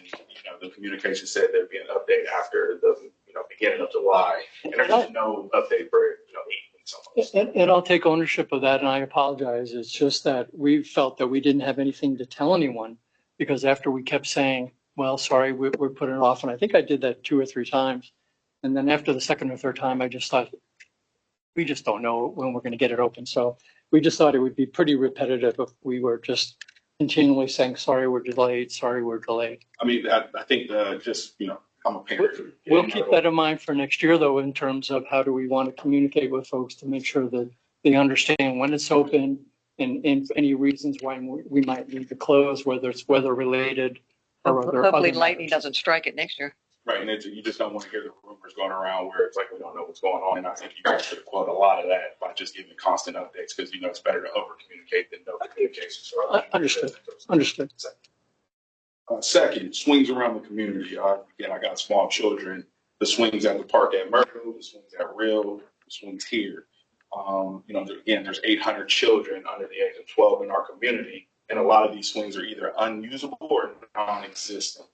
the communication said there'd be an update after the, beginning of July, and there's no update for, 8 weeks almost. And I'll take ownership of that, and I apologize. It's just that we felt that we didn't have anything to tell anyone, because after we kept saying, well, sorry, we're putting it off. And I think I did that 2 or 3 times. And then after the second or third time, I just thought, we just don't know when we're going to get it open. So we just thought it would be pretty repetitive if we were just continually saying, sorry, we're delayed. Sorry, we're delayed. I mean, I think I'm a parent. We'll keep that in mind for next year, though, in terms of how do we want to communicate with folks to make sure that they understand when it's open and any reasons why we might need to close, whether it's weather related or hopefully lightning doesn't strike it next year. Right, and it's, you just don't want to hear the rumors going around where it's like we don't know what's going on. And I think you guys should quote a lot of that by just giving constant updates because it's better to over communicate than no communication. So Understood. Second, swings around the community. Again, I got small children. The swings at the park at Myrtle, the swings at Real, the swings here. Again, there's 800 children under the age of 12 in our community, and a lot of these swings are either unusable or non-existent.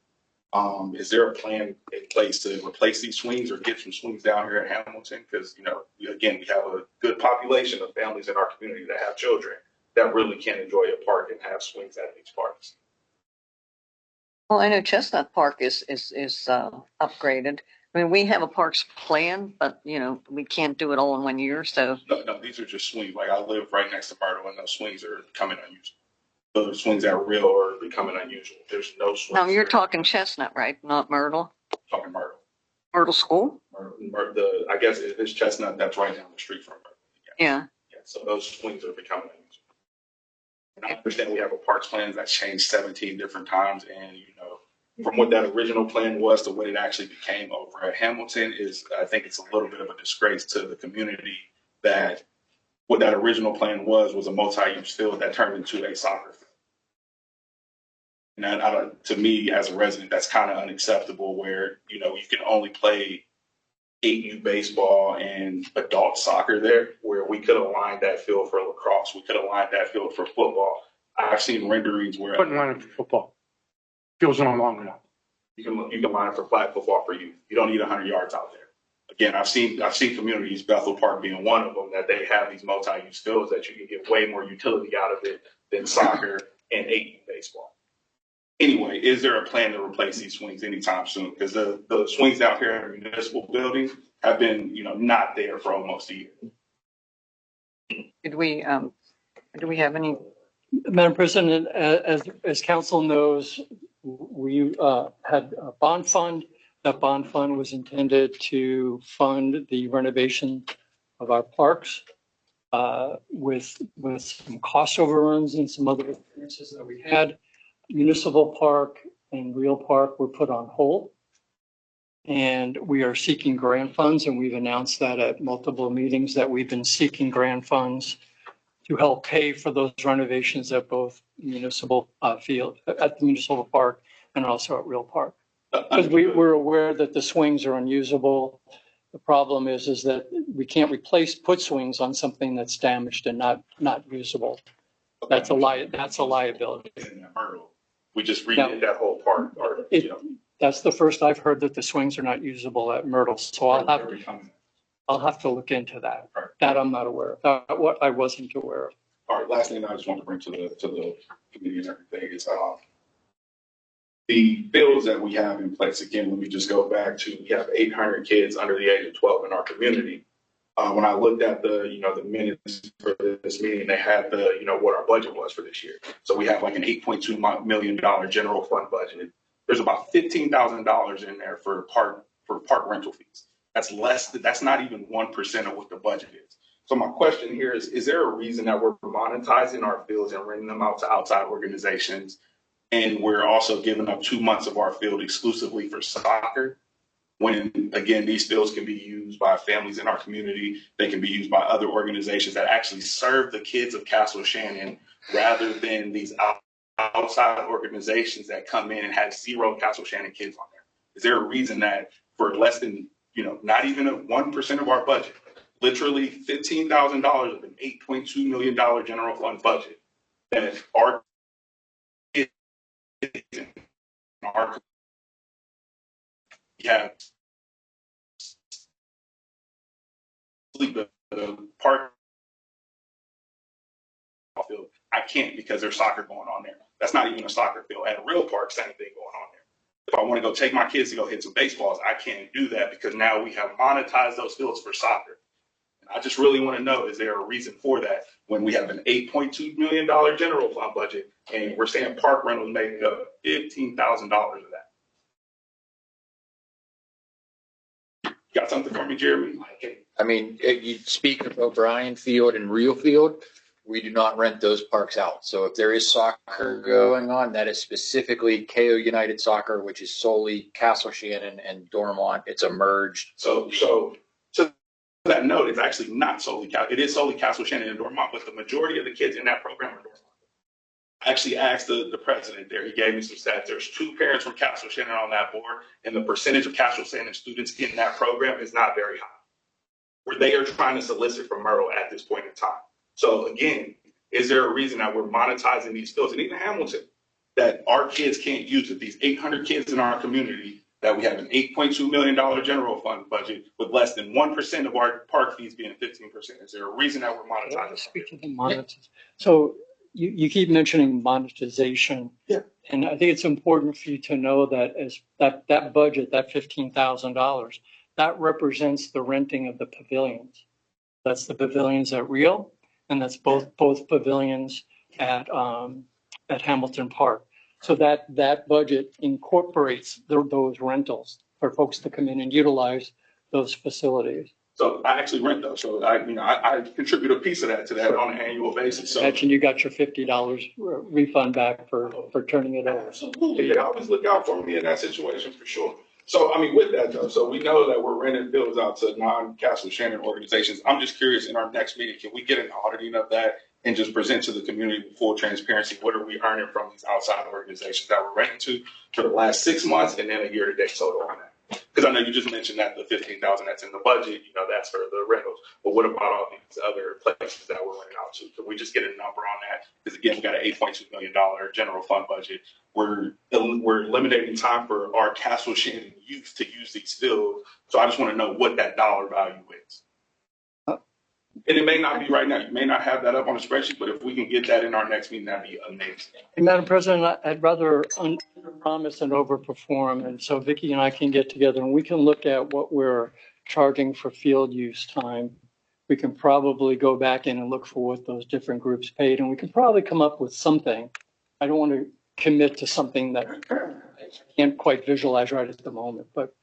Is there a plan in place to replace these swings or get some swings down here at Hamilton? Because, again, we have a good population of families in our community that have children that really can enjoy a park and have swings at these parks. Well, I know Chestnut Park is upgraded. I mean, we have a parks plan, but we can't do it all in 1 year. So No, these are just swings. Like I live right next to Myrtle, and those swings are becoming unusable. Those swings at Real are becoming unusual. There's no swings. now you're talking Chestnut, right? Not Myrtle. Talking Myrtle. Myrtle School. I guess it's Chestnut. That's right down the street from Myrtle. Yeah. So those swings are becoming unusual. And I understand we have a parks plan that's changed 17 different times, and from what that original plan was to what it actually became over at Hamilton I think it's a little bit of a disgrace to the community that what that original plan was a multi-use field that turned into a soccer field. And that, to me, as a resident, that's kind of unacceptable where, you can only play 8U baseball and adult soccer there, where we could have lined that field for lacrosse. We could have lined that field for football. I've seen renderings where Couldn't line it for football. Field's not long enough. you can line it for flag football for youth. You don't need 100 yards out there. Again, I've seen communities, Bethel Park being one of them, that they have these multi-use fields that you can get way more utility out of it than soccer and 8U baseball. Anyway, is there a plan to replace these swings anytime soon? Because the swings out here in the municipal building have been, not there for almost a year. Do we have any? Madam President, as council knows, we had a bond fund. That bond fund was intended to fund the renovation of our parks with some cost overruns and some other experiences that we had. Municipal Park and Real Park were put on hold. And we are seeking grant funds, and we've announced that at multiple meetings that we've been seeking grant funds to help pay for those renovations at both municipal at the municipal park and also at Real Park. Because we're aware that the swings are unusable. The problem is that we can't put swings on something that's damaged and not usable. That's a liability. We just redid that whole park. That's the first I've heard that the swings are not usable at Myrtle. So I'll have to look into that. That I'm not aware of. What I wasn't aware of. All right. Last thing I just want to bring to the committee and everything is the bills that we have in place. Again, let me just go back to, we have 800 kids under the age of 12 in our community. When I looked at the minutes for this meeting, they had what our budget was for this year. So we have like an $8.2 million general fund budget. There's about $15,000 in there for park rental fees. That's not even 1% of what the budget is. So my question here is there a reason that we're monetizing our fields and renting them out to outside organizations? And we're also giving up 2 months of our field exclusively for soccer, when, again, these fields can be used by families in our community. They can be used by other organizations that actually serve the kids of Castle Shannon rather than these outside organizations that come in and have 0 Castle Shannon kids on there. Is there a reason that for less than, not even 1% of our budget, literally $15,000 of an $8.2 million general fund budget, that our kids in our the park field, I can't because there's soccer going on there. That's not even a soccer field. At a Real Park, same thing going on there. If I want to go take my kids to go hit some baseballs, I can't do that because now we have monetized those fields for soccer. And I just really want to know, is there a reason for that when we have an $8.2 million general fund budget and we're saying park rentals making up $15,000 of that? Got something for me, Jeremy? I mean, you speak of O'Brien Field and Real Field. we do not rent those parks out. So if there is soccer going on, that is specifically KO United Soccer, which is solely Castle Shannon and Dormont. It's a merged. So to that note, it's actually not solely, it is solely Castle Shannon and Dormont, but the majority of the kids in that program are Dormont. I actually asked the president there, he gave me some stats. There's 2 parents from Castle Shannon on that board, and the percentage of Castle Shannon students in that program is not very high, where they are trying to solicit from Myrtle at this point in time. So again, is there a reason that we're monetizing these fields, and even Hamilton, that our kids can't use it? These 800 kids in our community, that we have an $8.2 million general fund budget with less than 1% of our park fees being 15%. Is there a reason that we're monetizing? Speak to the monetization. So you keep mentioning monetization. Yeah. And I think it's important for you to know that as that budget, that $15,000, that represents the renting of the pavilions. That's the pavilions at Real, and that's both pavilions at Hamilton Park. So that budget incorporates those rentals for folks to come in and utilize those facilities. So I actually rent those. So I contribute a piece of that to that on an annual basis. So Imagine you got your $50 refund back for turning it over. absolutely, they always look out for me in that situation for sure. So with that though, so we know that we're renting fields out to non-Castle Shannon organizations. I'm just curious, in our next meeting, can we get an auditing of that and just present to the community with full transparency? What are we earning from these outside organizations that we're renting to for the last 6 months, and then a year-to-date total on that? Because I know you just mentioned that the $15,000 that's in the budget, that's for the rentals. But what about all these other places that we're renting out to? Can we just get a number on that? Because again, we got an $8.2 million general fund budget. We're eliminating time for our Castle Shannon youth to use these fields. So I just want to know what that dollar value is. And it may not be right now. You may not have that up on the spreadsheet, but if we can get that in our next meeting, that'd be amazing. And Madam President, I'd rather under-promise and overperform. And so Vicki and I can get together and we can look at what we're charging for field use time. We can probably go back in and look for what those different groups paid, and we can probably come up with something. I don't want to commit to something that I can't quite visualize right at the moment, but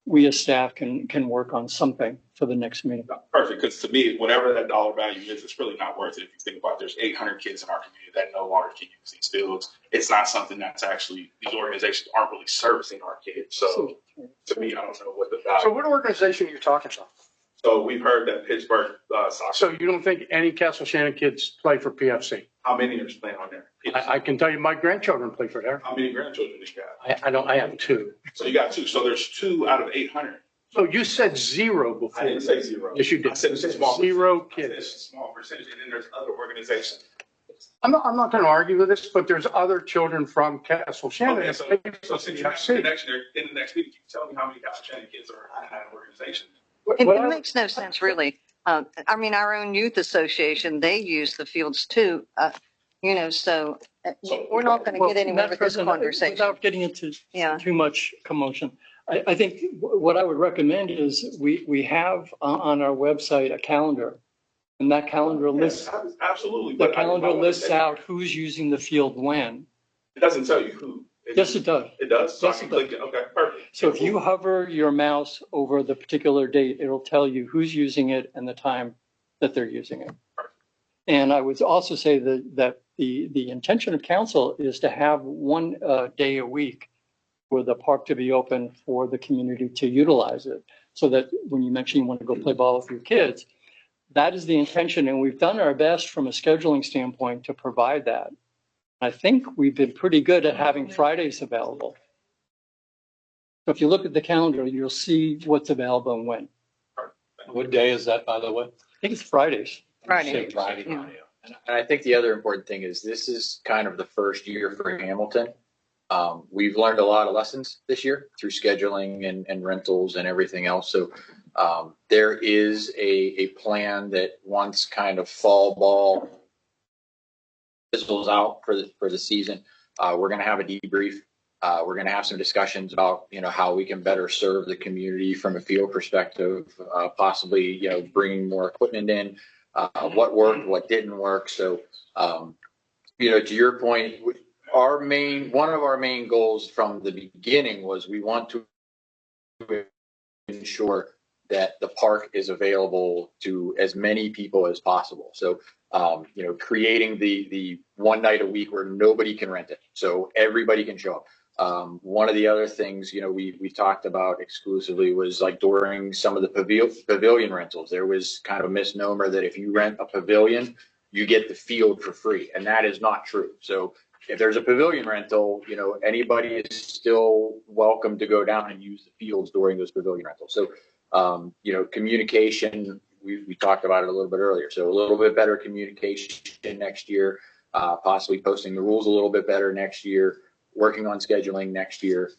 we as staff can work on something for the next meeting. Perfect, because to me, whatever that dollar value is, it's really not worth it. If you think about it, there's 800 kids in our community that no longer can use these fields. It's not something that's actually, these organizations aren't really servicing our kids. So to me, I don't know what the value. So what organization are you talking about? So we've heard that Pittsburgh soccer. So you don't think any Castle Shannon kids play for PFC? How many are playing on there? I can tell you my grandchildren play for there. How many grandchildren do you have? I have 2. So you got 2. So there's 2 out of 800. So you said 0 before. I didn't say 0. Yes, you did. I said it's a small 0 percentage. kids. I said it's a small percentage, and then there's other organizations. I'm not going to argue with this, but there's other children from Castle Shannon. Okay, that so play for since you have a PFC. connection there, in the next meeting, can you tell me how many Castle Shannon kids are in that organization? It makes no sense, really. Our own youth association, they use the fields too, so we're not going to get anywhere with this conversation. Without getting into too much commotion, I think what I would recommend is we have on our website a calendar, and that calendar lists absolutely. The calendar lists out who's using the field when. It doesn't tell you who. Yes, it does. It does? So Yes, I can it does. click it. Okay, perfect. So if you hover your mouse over the particular date, it'll tell you who's using it and the time that they're using it. And I would also say that the intention of council is to have one day a week for the park to be open for the community to utilize it. So that when you mention you want to go play ball with your kids, that is the intention. And we've done our best from a scheduling standpoint to provide that. I think we've been pretty good at having Fridays available. So if you look at the calendar, you'll see what's available and when. What day is that, by the way? I think it's Fridays. Friday. Yeah. And I think the other important thing is this is kind of the first year for Hamilton. We've learned a lot of lessons this year through scheduling and rentals and everything else. So there is a plan that once kind of fall ball fizzles out for the season, we're going to have a debrief. We're going to have some discussions about, how we can better serve the community from a field perspective, possibly, bringing more equipment in, what worked, what didn't work. So, to your point, one of our main goals from the beginning was we want to ensure that the park is available to as many people as possible. So Creating the one night a week where nobody can rent it. So everybody can show up. One of the other things, we talked about exclusively was like during some of the pavilion rentals, there was kind of a misnomer that if you rent a pavilion, you get the field for free. And that is not true. So if there's a pavilion rental, anybody is still welcome to go down and use the fields during those pavilion rentals. So, communication, we talked about it a little bit earlier. So a little bit better communication next year, possibly posting the rules a little bit better next year, working on scheduling next year.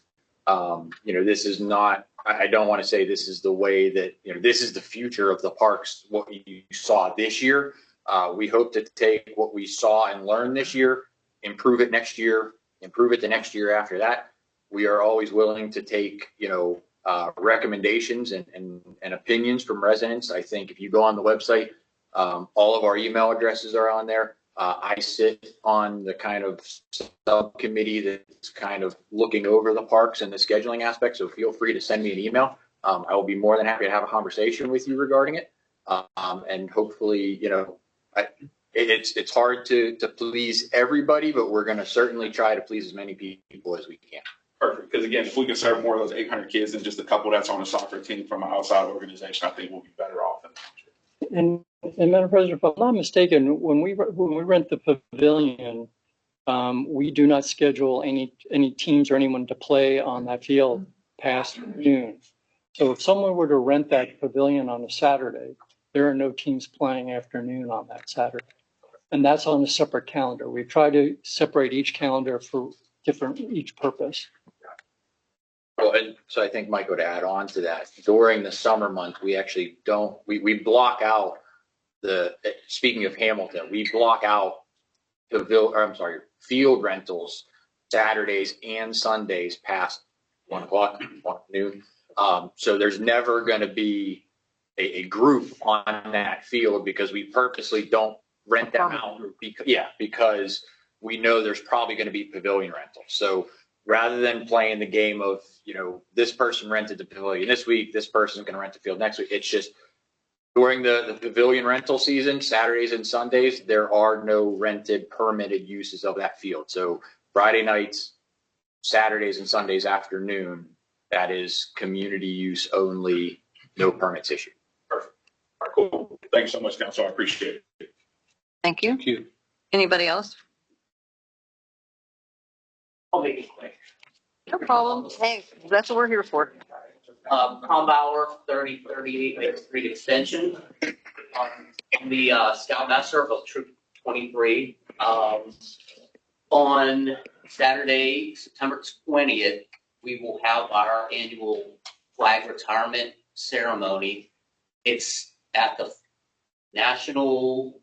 This is not, I don't want to say this is the way that, this is the future of the parks, what you saw this year. We hope to take what we saw and learn this year, improve it next year, improve it the next year after that. We are always willing to take, recommendations and opinions from residents. I think if you go on the website, all of our email addresses are on there. I sit on the kind of subcommittee that's kind of looking over the parks and the scheduling aspect. So feel free to send me an email. I will be more than happy to have a conversation with you regarding it. And hopefully, it's hard to please everybody, but we're going to certainly try to please as many people as we can. Perfect. Because again, if we can serve more of those 800 kids than just a couple that's on a soccer team from an outside organization, I think we'll be better off in the future. And Madam President, if I'm not mistaken, when we rent the pavilion, we do not schedule any teams or anyone to play on that field past noon. So if someone were to rent that pavilion on a Saturday, there are no teams playing afternoon on that Saturday. And that's on a separate calendar. We try to separate each calendar for each purpose. Well, and so I think, Michael, to add on to that, during the summer months, we actually don't, we block out speaking of Hamilton, we block out field rentals Saturdays and Sundays past 1 o'clock, noon. So there's never going to be a group on that field because we purposely don't rent them out. Because we know there's probably going to be pavilion rentals. So rather than playing the game of, this person rented the pavilion this week, this person's going to rent the field next week. It's just during the pavilion rental season, Saturdays and Sundays, there are no rented permitted uses of that field. So Friday nights, Saturdays and Sundays afternoon, that is community use only, no permits issued. Perfect. All right, cool. Thanks so much, Council. I appreciate it. Thank you. Thank you. Anybody else? I'll make it quick. No problem. Hey, that's what we're here for. Combauer, 3038 Main Street Extension. I'm the Scoutmaster of Troop 23. On Saturday, September 20th, we will have our annual flag retirement ceremony. It's at the National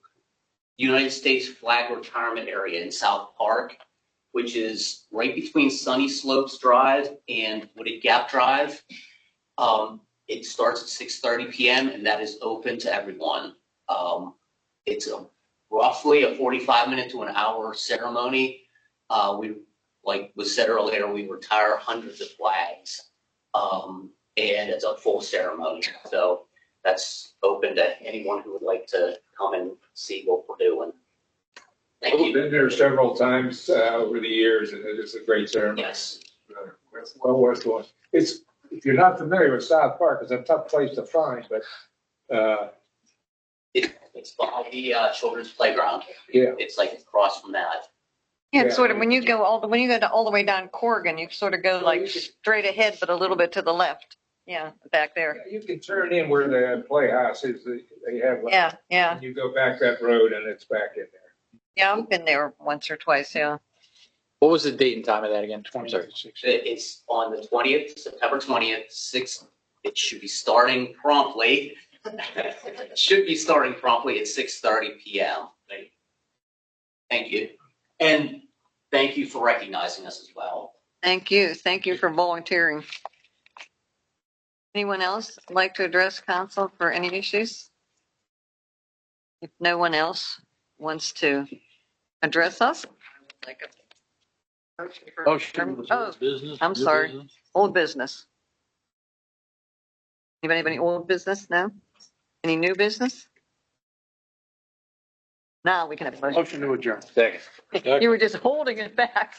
United States Flag Retirement Area in South Park, which is right between Sunny Slopes Drive and Wooded Gap Drive. It starts at 6:30 p.m. and that is open to everyone. It's roughly a 45-minute to an hour ceremony. Like was said earlier, we retire hundreds of flags, and it's a full ceremony. So that's open to anyone who would like to come and see what we're doing. Thank you. I've been there several times over the years, and it is a great ceremony. Yes. It's well worth going. If you're not familiar with South Park, it's a tough place to find, but It's behind the children's playground. Yeah. It's like across from that. Yeah, it's sort of when you go all the way down Corrigan, you sort of go like straight ahead, but a little bit to the left. Yeah, back there. you can turn in where the playhouse is. They have. Yeah. And you go back that road, and it's back in there. Yeah, I've been there once or twice. Yeah. What was the date and time of that again? I'm sorry. It's on the 20th, September 20th, 6. It should be starting promptly. It should be starting promptly at 6:30 p.m. Thank you. And thank you for recognizing us as well. Thank you. Thank you for volunteering. Anyone else like to address council for any issues? If no one else wants to address us, like a motion for adjournment. Oh, Business. I'm new sorry. business. Old business. Anybody have any old business? No? Any new business? Now we can have a motion. Motion to adjourn. Second. You were just holding it back.